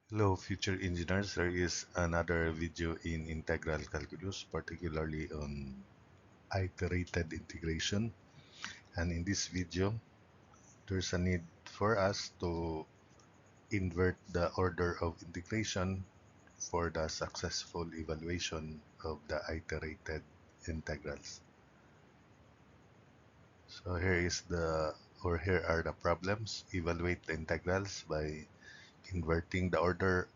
Hello, future engineers. There is another video in integral calculus, particularly on iterated integration. And in this video, there's a need for us to invert the order of integration for the successful evaluation of the iterated integrals. So here are the problems. Evaluate the integrals by inverting the order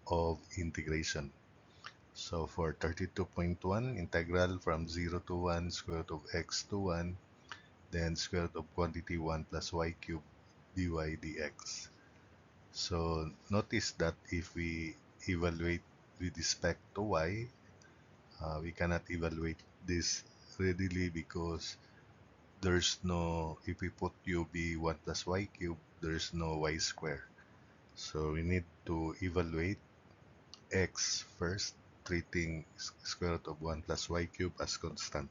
of integration. So for 32.1, integral from 0 to 1, square root of x to 1, then square root of quantity 1 plus y cubed dy dx. So notice that if we evaluate with respect to y, we cannot evaluate this readily because there's no, if we put u be 1 plus y cubed, there's no y square. So we need to evaluate x first, treating square root of 1 plus y cubed as constant.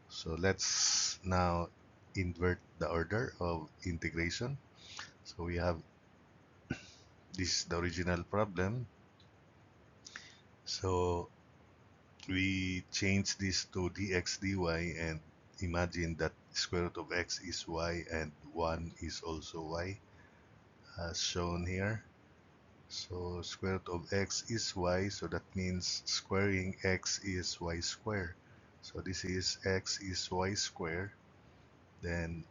So let's now invert the order of integration. So we have this is the original problem. So we change this to dx dy and imagine that square root of x is y and 1 is also y as shown here. So square root of x is y, so that means squaring x is y square. So this is x is y square, then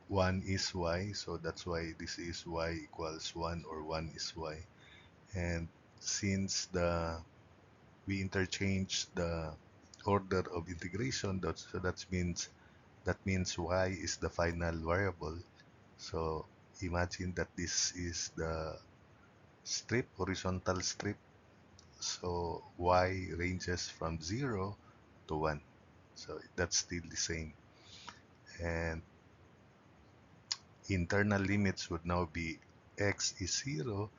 1 is y, so that's why this is y equals 1 or 1 is y. And since we interchange the order of integration, so that means y is the final variable. So imagine that this is the strip, horizontal strip. So y ranges from 0 to 1. So that's still the same. And internal limits would now be x is 0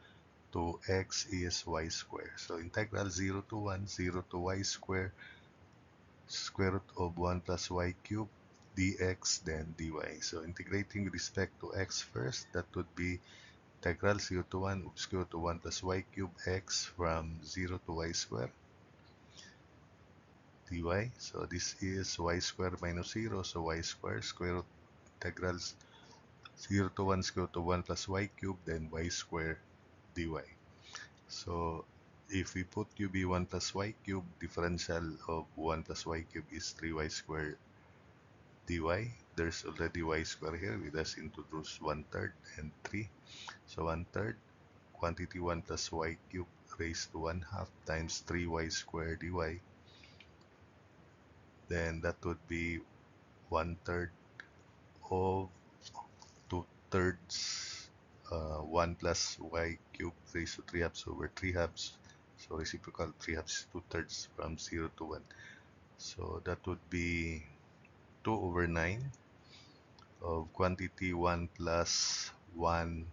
to x is y square. So integral 0 to 1, 0 to y square, square root of 1 plus y cubed dx, then dy. So integrating with respect to x first, that would be integral 0 to 1 square root of 1 plus y cubed x from 0 to y square dy. So this is y square minus 0, so y square, square root integrals 0 to 1 square root of 1 plus y cubed, then y square dy. So if we put u be 1 plus y cubed, differential of 1 plus y cubed is 3y squared dy. There's already y square here. We just introduce 1/3 and 3. So 1/3 quantity 1 plus y cubed raised to 1/2 times 3y squared dy. Then that would be 1/3 of 2/3 1 plus y cubed raised to 3 halves over 3 halves. So reciprocal 3 halves is 2/3 from 0 to 1. So that would be 2 over 9 of quantity 1 plus 1.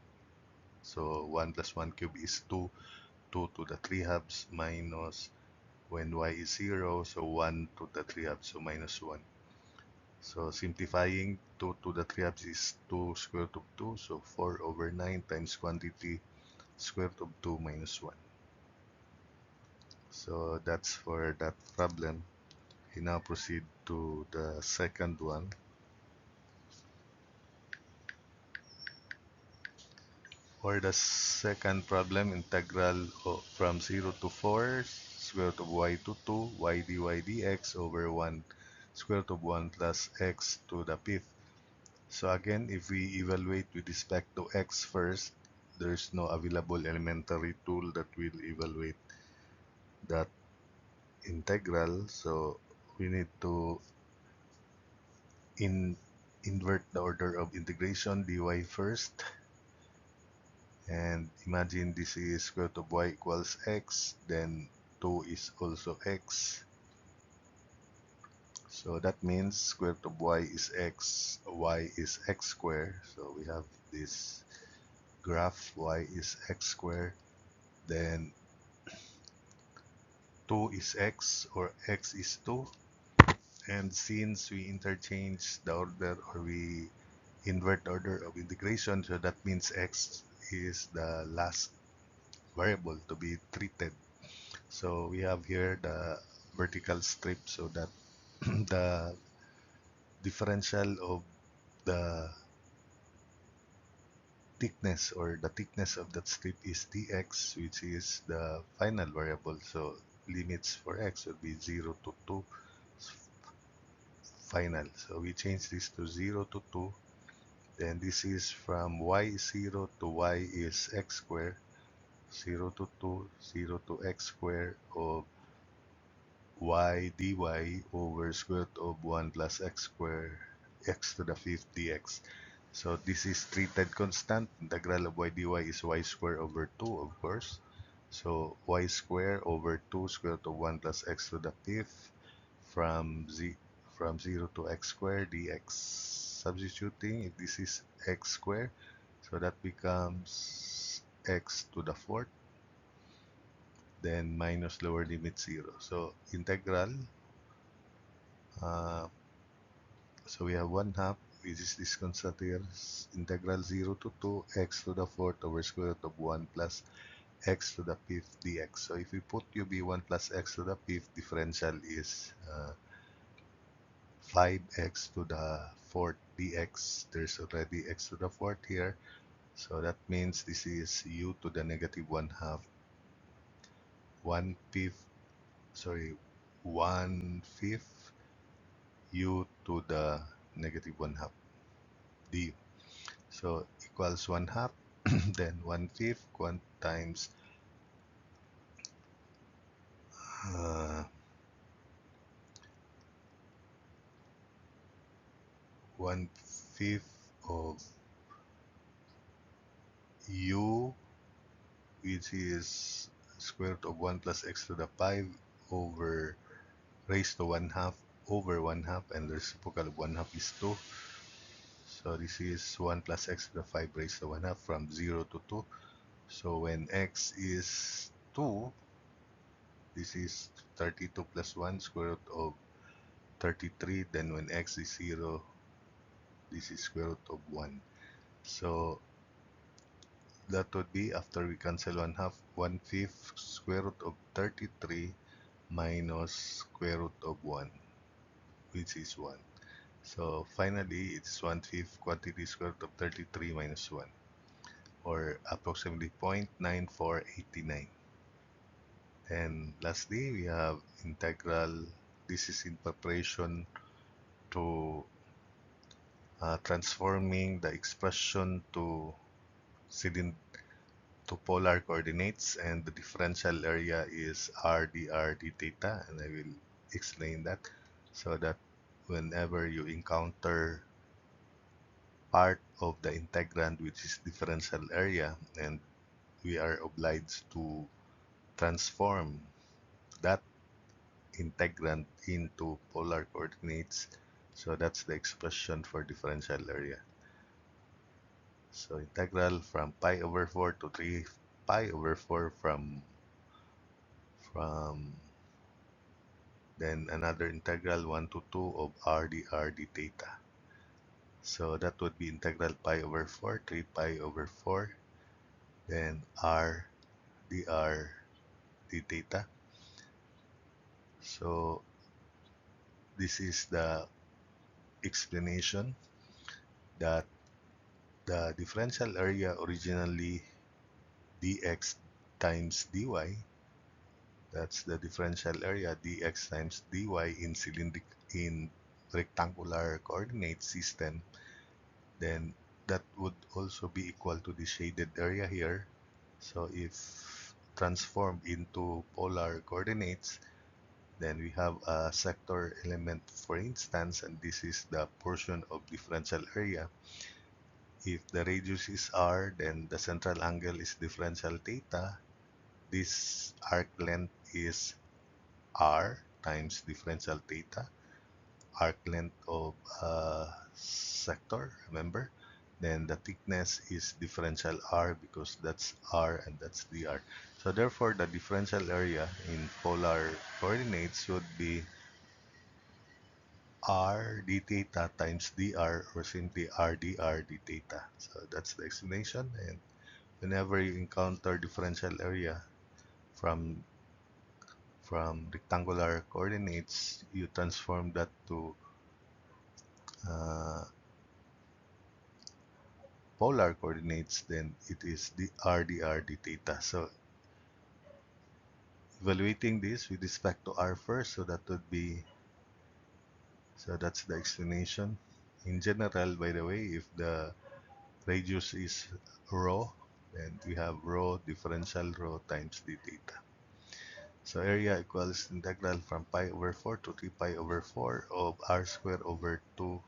So 1 plus 1 cube is 2. 2 to the 3 halves minus when y is 0. So 1 to the 3 halves, so minus 1. So simplifying 2 to the 3 halves is 2 square root of 2. So 4 over 9 times quantity square root of 2 minus 1. So that's for that problem. We now proceed to the second one. For the second problem, integral from 0 to 4, square root of y to 2, y dy dx over 1, square root of 1 plus x to the fifth. So again, if we evaluate with respect to x first, there's no available elementary tool that will evaluate that integral. So we need to invert the order of integration dy first. And imagine this is square root of y equals x, then 2 is also x. So that means square root of y is x, y is x squared. So we have this graph, y is x squared, then 2 is x or x is 2. And since we interchange the order, or we invert order of integration, so that means x is the last variable to be treated. So we have here the vertical strip, so that the differential of the thickness, or the thickness of that strip, is dx, which is the final variable. So limits for x would be 0 to 2 final. So we change this to 0 to 2. Then this is from y0 to y is x squared, 0 to 2, 0 to x squared of y dy over square root of 1 plus x squared, x to the fifth dx. So this is treated constant. Integral of y dy is y squared over 2, of course. So y squared over 2 square root of 1 plus x to the fifth from from 0 to x squared dx. Substituting, if this is x squared, so that becomes x to the fourth, then minus lower limit 0. So integral, uh, so we have 1 half, which is this constant here, integral 0 to 2 x to the fourth over square root of 1 plus x to the fifth dx. So if we put UB1 plus x to the fifth, differential is 5x to the fourth dx. There's already x to the fourth here. So that means this is u to the negative 1 half, 1 fifth, sorry, 1 fifth u to the negative 1 half du. So equals 1 half, then 1 fifth times 1 fifth of u, which is square root of 1 plus x to the 5 over raised to 1 half over 1 half, and the reciprocal of 1 half is 2. So this is 1 plus x to the 5 raised to 1 half from 0 to 2. So when x is 2, this is 32 plus 1 square root of 33. Then when x is 0, this is square root of 1. So that would be, after we cancel 1 half, 1 fifth square root of 33 minus square root of 1, which is 1. So finally, it's 1 fifth quantity square root of 33 minus 1, or approximately 0.9489. And lastly, we have integral. This is in preparation to transforming the expression to polar coordinates, and the differential area is r dr d theta, and I will explain that, so that whenever you encounter part of the integrand which is differential area, and we are obliged to transform that integrand into polar coordinates, so that's the expression for differential area. So integral from pi over 4 to 3 pi over 4 from then another integral 1 to 2 of r dr d theta. So that would be integral pi over 4, 3 pi over 4, then r dr d theta. So this is the explanation that the differential area originally dx times dy, that's the differential area dx times dy in rectangular coordinate system, then that would also be equal to the shaded area here. So if transformed into polar coordinates, then we have a sector element, for instance, and this is the portion of differential area. If the radius is r, then the central angle is differential theta. This arc length is r times differential theta, arc length of sector, remember? Then the thickness is differential r, because that's r and that's dr. So therefore, the differential area in polar coordinates would be r d theta times dr, or simply r dr d theta. So that's the explanation. And whenever you encounter differential area from rectangular coordinates, you transform that to uh, polar coordinates, then it is the r dr d theta. So evaluating this with respect to r first, so that would be, so that's the explanation. In general, by the way, if the radius is rho, then we have rho differential rho times d theta. So area equals integral from pi over 4 to 3 pi over 4 of r squared over 2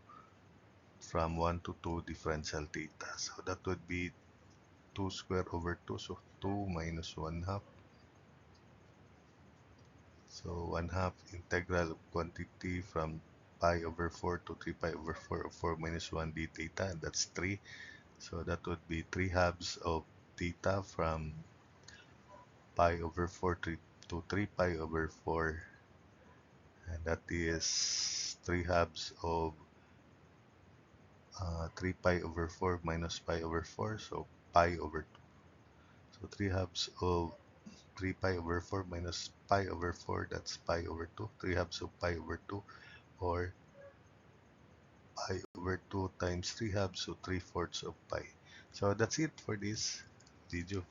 from 1 to 2 differential theta. So that would be 2 squared over 2, so 2 minus 1 half. So 1 half integral of quantity from pi over 4 to 3 pi over 4 of 4 minus 1 d theta, and that's 3. So that would be 3 halves of theta from pi over 4 to 3 pi over 4, and that is 3 halves of 3 pi over 4 minus pi over 4, so pi over 2. So 3 halves of 3 pi over 4 minus pi over 4, that's pi over 2. 3 halves of pi over 2, or pi over 2 times 3 halves, so 3/4 of pi. So that's it for this video.